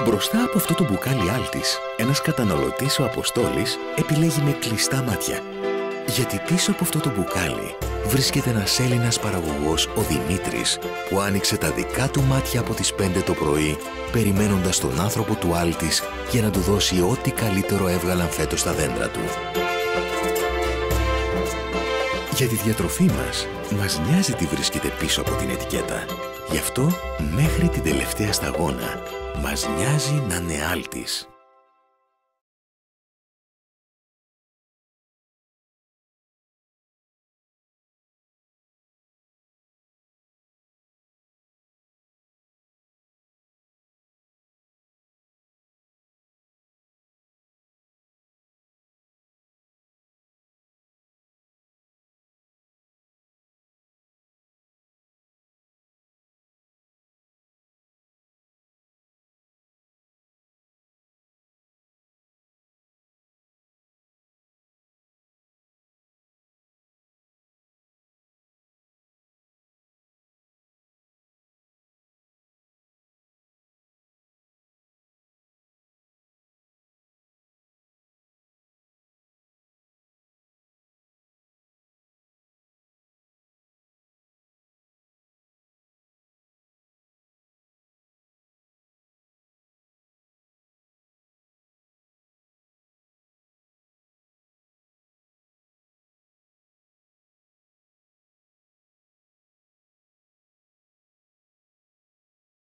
Μπροστά από αυτό το μπουκάλι άλτης, ένας καταναλωτής, ο Αποστόλης, επιλέγει με κλειστά μάτια. Γιατί πίσω από αυτό το μπουκάλι βρίσκεται ένας Έλληνας παραγωγός, ο Δημήτρης, που άνοιξε τα δικά του μάτια από τις 5 το πρωί, περιμένοντας τον άνθρωπο του άλτης για να του δώσει ό,τι καλύτερο έβγαλαν φέτος τα δέντρα του. Για τη διατροφή μας νοιάζει τι βρίσκεται πίσω από την ετικέτα. Γι' αυτό, μέχρι την τελευταία σταγόνα, μας νοιάζει να είναι άλτης.